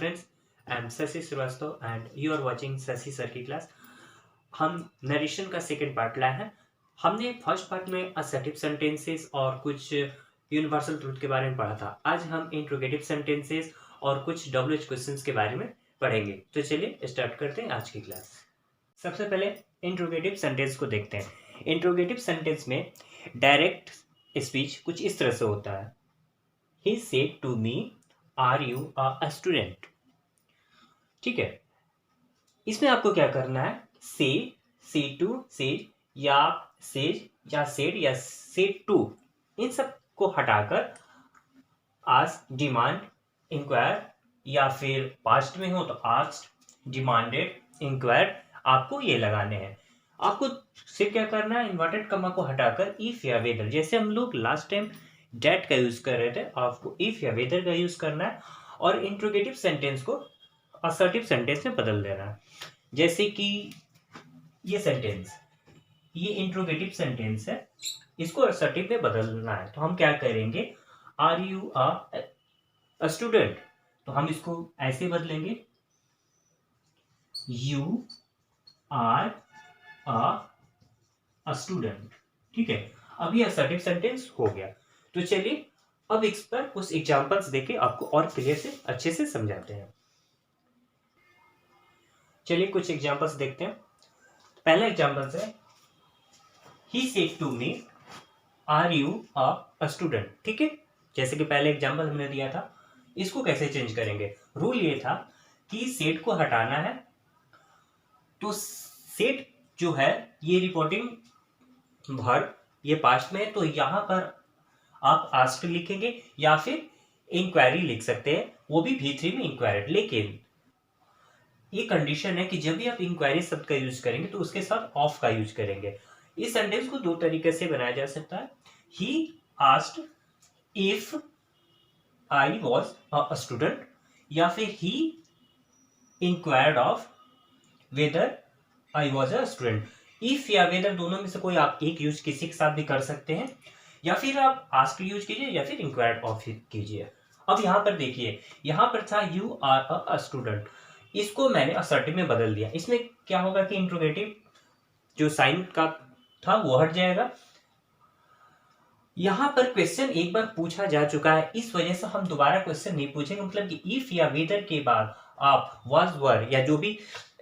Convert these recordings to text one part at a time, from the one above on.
friends, I am Sasi Srivastava and you are watching Sasi sir की class. हम narration का second part लाए हैं। हमने फर्स्ट पार्ट में असर्टिव सेंटेंसेस और कुछ यूनिवर्सल ट्रूथ के बारे में पढ़ा था। आज हम इंट्रोगेटिव सेंटेंसेस और कुछ WH क्वेश्चंस के बारे में पढ़ेंगे। तो चलिए स्टार्ट करते हैं आज की क्लास। सबसे पहले इंट्रोगेटिव सेंटेंस को देखते हैं। इंट्रोगेटिव सेंटेंस में डायरेक्ट स्पीच कुछ इस तरह से होता है। He said to me, "Are you a student?" ठीक है, इसमें आपको क्या करना है, से टू सेज या सेज या सेड या सेड टू, इन सब को हटाकर आस्क, डिमांड, इंक्वायर या फिर पास्ट में हो तो आस्क्ड, डिमांडेड, इंक्वायर्ड, आपको ये लगाने हैं। आपको सिर्फ क्या करना है, इन्वर्टेड कॉमा को हटाकर इफ या वेदर, जैसे हम लोग लास्ट टाइम डेट का यूज कर रहे थे, आपको इफ या वेदर का यूज करना है और इंट्रोगेटिव सेंटेंस को असर्टिव सेंटेंस में बदल देना है। जैसे कि ये सेंटेंस, ये इंट्रोगेटिव सेंटेंस है, इसको असर्टिव में बदलना है। तो हम क्या करेंगे, आर यू अ स्टूडेंट, तो हम इसको ऐसे बदलेंगे, यू आर अ स्टूडेंट। ठीक है, अब ये असर्टिव सेंटेंस हो गया। तो चलिए अब इस पर कुछ एग्जांपल्स देके आपको और क्लियर से अच्छे से समझाते हैं। चलिए कुछ एग्जांपल्स देखते हैं। पहला एग्जांपल है, he said to me, are you a student. ठीक है, जैसे कि पहले एग्जांपल हमने दिया था, इसको कैसे चेंज करेंगे। रूल ये था कि सेड को हटाना है, तो सेड जो है ये रिपोर्टिंग वर्ब, ये पास्ट में है, तो यहां पर आप आस्क्ड लिखेंगे या फिर इंक्वायरी लिख सकते हैं, वो भी V3 में इंक्वायर्ड। लेकिन ये कंडीशन है कि जब भी आप इंक्वायरी शब्द का यूज करेंगे तो उसके साथ ऑफ का यूज करेंगे। इस सेंटेंस को दो तरीके से बनाया जा सकता है। He asked if I was a student, या फिर he inquired of whether I was a student. If या वेदर दोनों में से कोई आप एक यूज किसी के साथ भी कर सकते हैं, या फिर आप आस्क यूज कीजिए या फिर इंक्वायर्ड ऑफ कीजिए। अब यहाँ पर देखिए, यहाँ पर था यू आर अ स्टूडेंट, इसको मैंने असर्टिव में बदल दिया। इसमें क्या होगा कि इंट्रोगेटिव जो साइन का था वो हट जाएगा। यहां पर क्वेश्चन एक बार पूछा जा चुका है, इस वजह से हम दोबारा क्वेश्चन नहीं पूछेंगे। मतलब कि इफ या वेदर के बाद आप वाज वर या जो भी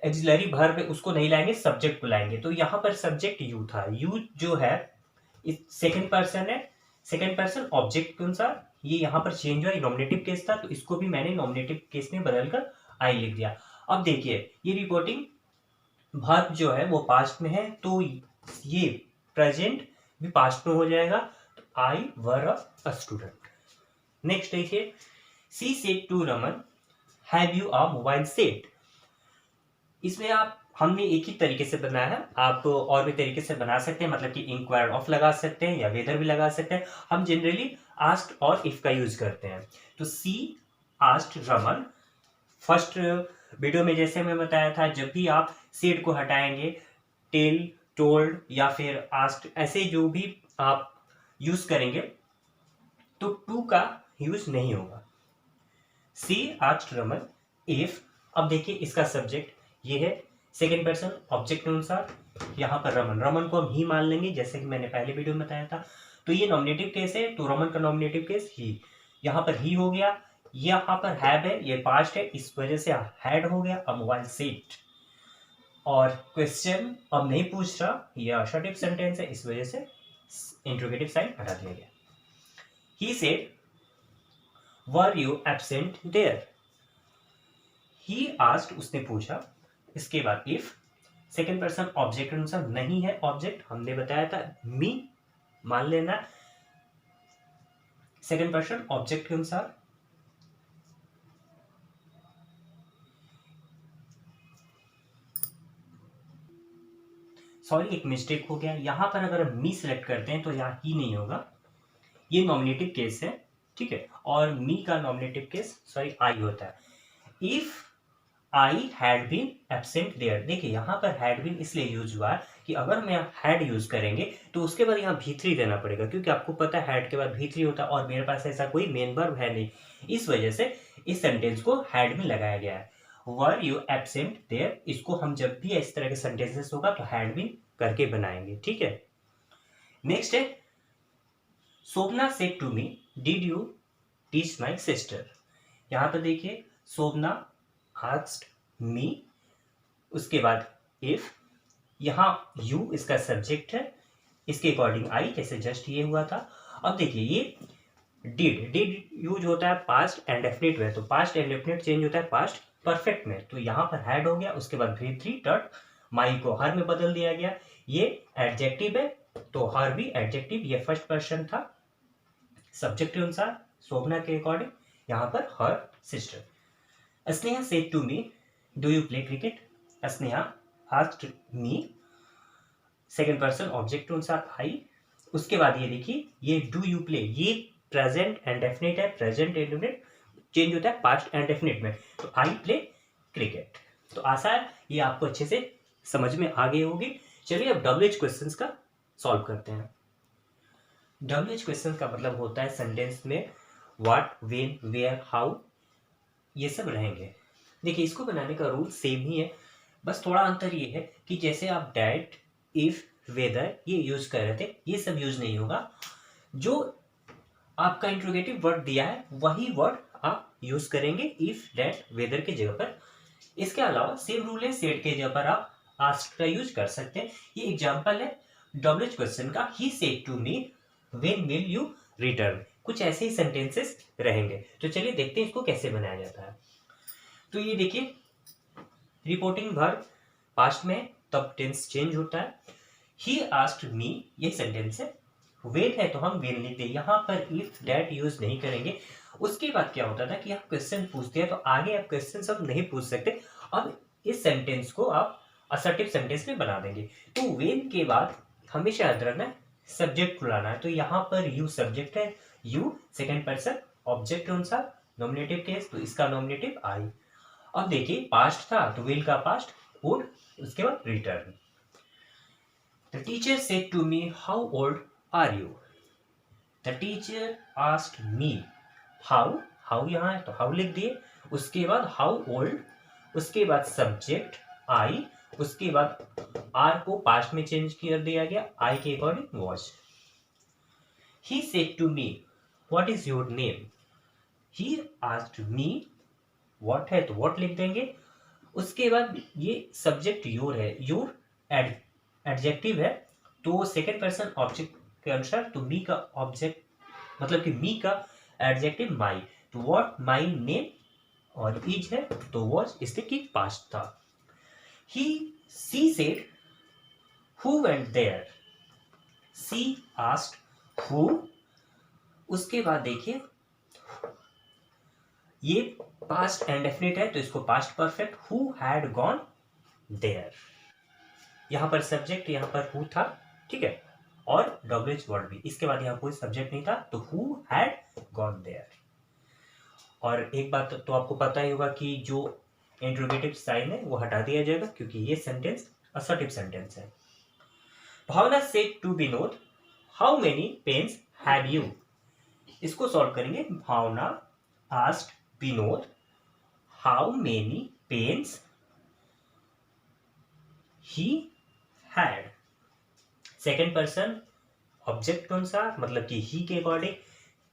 एक्सिलरी वर्ब है उसको नहीं लाएंगे, सब्जेक्ट को लाएंगे। तो यहाँ पर सब्जेक्ट यू था, यू जो है सेकंड पर्सन है, सेकंड पर्सन ऑब्जेक्ट के अनुसार ये यहाँ पर चेंज हुआ, नॉमिनेटिव केस था, तो इसको भी मैंने नॉमिनेटिव केस में बदलकर आई लिख दिया। अब देखिए ये रिपोर्टिंग वर्ब जो है वो पास्ट में है, तो ये प्रेजेंट भी पास्ट में हो जाएगा, तो आई वर अ स्टूडेंट। नेक्स्ट देखिए, she said to Raman, have you a mobile set. इसमें आप हमने एक ही तरीके से बनाया है, आप और भी तरीके से बना सकते हैं, मतलब कि इंक्वायर ऑफ लगा सकते हैं या वेदर भी लगा सकते हैं। हम जनरली आस्क्ड और इफ का यूज करते हैं। तो सी आस्क्ड रमन, फर्स्ट वीडियो में जैसे मैं बताया था, जब भी आप सेड को हटाएंगे, टेल, टोल्ड या फिर आस्क्ड ऐसे जो भी आप यूज करेंगे तो टू का यूज नहीं होगा। सी आस्क्ड रमन इफ, अब देखिए इसका सब्जेक्ट ये है, सेकेंड पर्सन ऑब्जेक्ट के अनुसार यहाँ पर रमन, रमन को हम ही मान लेंगे जैसे कि मैंने पहले वीडियो में बताया था। तो ये नॉमिनेटिव केस है, तो रमन का नॉमिनेटिव केस ही, यहाँ पर ही हो गया। यहाँ पर हैव है, ये पास्ट है, इस वजह से हैड हो गया, अब मोबाइल सेट। और क्वेश्चन अब नहीं पूछ रहा, ये असर्टिव सेंटेंस है, इस वजह से इंट्रोगेटिव साइन हटा दिया गया। He said, were you absent there. He asked, उसने पूछा, इसके बाद इफ, सेकेंड पर्सन ऑब्जेक्ट अनुसार नहीं है, ऑब्जेक्ट हमने बताया था मी मान लेना, सेकेंड पर्सन ऑब्जेक्ट के अनुसार। सॉरी एक मिस्टेक हो गया, यहां पर अगर हम मी सिलेक्ट करते हैं तो यहां ही नहीं होगा, ये नॉमिनेटिव केस है। ठीक है, और मी का नॉमिनेटिव केस सॉरी आई होता है। If I had been absent there, देखिए यहाँ पर हैड बीन इसलिए यूज हुआ है कि अगर हम यहाँ हैड यूज करेंगे तो उसके बाद यहाँ V3 देना पड़ेगा, क्योंकि आपको पता है हैड के बाद V3 होता है और मेरे पास ऐसा कोई मेन वर्ब है नहीं। इस वजह से इस सेंटेंस को हैड में लगाया गया है। वर यू एब्सेंट देयर, इसको हम जब भी इस तरह के सेंटेंसेस होगा तो हैड में करके बनाएंगे, ठीक है। नेक्स्ट है Shobhana said to me did you teach my sister. यहाँ पर देखिए शोभना आस्क्ड मी, उसके बाद इफ, यहाँ यू इसका सब्जेक्ट है, इसके अकॉर्डिंग आई, जैसे जस्ट ये हुआ था। अब देखिए ये डिड यूज होता है पास्ट एंड डेफिनेट में, तो पास्ट एंड डेफिनेट चेंज होता है पास्ट परफेक्ट में, तो यहाँ पर हैड हो गया, उसके बाद V3 डॉट माई को हर में बदल दिया गया। ये एडजेक्टिव है तो हर भी एडजेक्टिव, ये फर्स्ट पर्सन था सब्जेक्ट के अनुसार शोभना के अकॉर्डिंग, यहाँ पर her sister. Sneha said to me do you play cricket, Sneha asked me, second person object के अनुसार आई। उसके बाद ये देखिए ये डू यू प्ले, ये प्रेजेंट एंड डेफिनेट है, प्रेजेंट एंड डेफिनेट चेंज होता है पास्ट एंड डेफिनेट में, तो आई प्ले क्रिकेट। तो आशा है ये आपको अच्छे से समझ में आ गई होगी। चलिए अब WH क्वेश्चंस का सॉल्व करते हैं। WH क्वेश्चन का मतलब होता है सेंटेंस में व्हाट, व्हेन, वेयर, हाउ, ये सब रहेंगे। देखिए इसको बनाने का रूल सेम ही है, बस थोड़ा अंतर ये है कि जैसे आप डैट, इफ, वेदर ये यूज कर रहे थे, ये सब यूज नहीं होगा। जो आपका इंट्रोगेटिव वर्ड दिया है वही वर्ड आप यूज करेंगे इफ, डैट, वेदर के जगह पर। इसके अलावा सेम रूल है, सेड के जगह पर आप आस्क का यूज कर सकते हैं। ये एग्जांपल है WH क्वेश्चन का, he said to me when will you return, कुछ ऐसे ही सेंटेंसेस रहेंगे। तो चलिए देखते हैं इसको कैसे बनाया जाता है। तो ये देखिए रिपोर्टिंग वर्ब पास्ट में, तब टेंस चेंज होता है। ही आस्क्ड मी, ये सेंटेंस है, वेन है तो हम वेन लिख दे, यहाँ पर इफ डैट यूज नहीं करेंगे। उसके बाद क्या होता था कि आप क्वेश्चन पूछते हैं तो आगे आप क्वेश्चन सब नहीं पूछ सकते, अब इस सेंटेंस को आप असर्टिव सेंटेंस में बना देंगे। तो वेन के बाद हमेशा याद रखना है सब्जेक्ट को लाना है, तो यहाँ पर यू सब्जेक्ट है, यू सेकेंड पर्सन ऑब्जेक्ट के अनुसार नॉमिनेटिव केस, तो इसका नॉमिनेटिव आई। अब देखिए पास्ट था तो विल का पास्ट वुड, उसके बाद return. The teacher said to me how old are you, the teacher asked me how, how यहाँ है तो हाउ लिख दिए, उसके बाद हाउ ओल्ड, उसके बाद सब्जेक्ट आई, उसके बाद आर को पास्ट में चेंज कर दिया गया, आई के according was. He said to me what is your name, he asked me, what है तो व्हाट लिख देंगे, उसके बाद ये सब्जेक्ट योर है, योर एडजेक्टिव है तो सेकेंड पर्सन ऑब्जेक्ट के अनुसार, तो मी का ऑब्जेक्ट मतलब कि मी का एडजेक्टिव माई, तो व्हाट माई नेम, और इज है तो वॉज इसके की पास्ट था। He she said who went there, she asked who, उसके बाद देखिए ये पास्ट एंड डेफिनेट है तो इसको past perfect, who had gone there, यहां पर सब्जेक्ट यहां पर हु था, ठीक है, और WH वर्ड भी, इसके बाद यहाँ कोई सब्जेक्ट नहीं था तो हु हैड गॉन देयर। और एक बात तो आपको पता ही होगा कि जो इंट्रोगेटिव साइन है वो हटा दिया जाएगा क्योंकि ये सेंटेंस असर्टिव सेंटेंस है। Bhavana said to Vinod how many pens have you, इसको सॉल्व करेंगे। Bhavana asked Vinod how many pens he had, second person object के अनुसार मतलब कि ही के अकॉर्डिंग,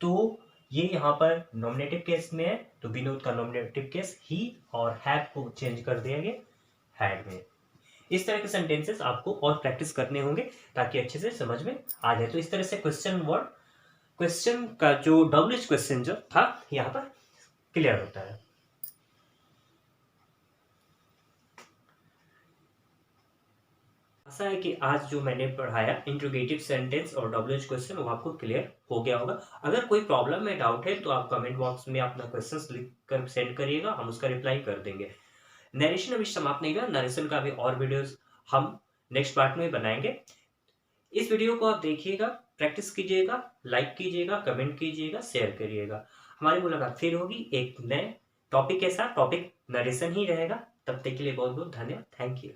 तो ये यहाँ पर नॉमिनेटिव केस में है तो विनोद का नॉमिनेटिव केस ही और हैव को चेंज कर दिया गया हैड में। इस तरह के सेंटेंसेस आपको और प्रैक्टिस करने होंगे ताकि अच्छे से समझ में आ जाए। तो इस तरह से क्वेश्चन का जो WH क्वेश्चन जो था यहाँ पर क्लियर होता है। आशा है कि आज जो मैंने पढ़ाया इंट्रोगेटिव सेंटेंस और WH क्वेश्चन वो आपको क्लियर हो गया होगा। अगर कोई प्रॉब्लम है, डाउट है तो आप कमेंट बॉक्स में अपना क्वेश्चंस लिख कर सेंड करिएगा, हम उसका रिप्लाई कर देंगे। नरेशन अभी समाप्त नहीं हुआ, नरेशन का भी और वीडियोस हम नेक्स्ट पार्ट में बनाएंगे। इस वीडियो को आप देखिएगा, प्रैक्टिस कीजिएगा, लाइक कीजिएगा, कमेंट कीजिएगा, शेयर करिएगा। हमारी मुलाकात फिर होगी एक नए टॉपिक के साथ, टॉपिक नरेशन ही रहेगा। तब तक के लिए बहुत बहुत धन्यवाद, थैंक यू।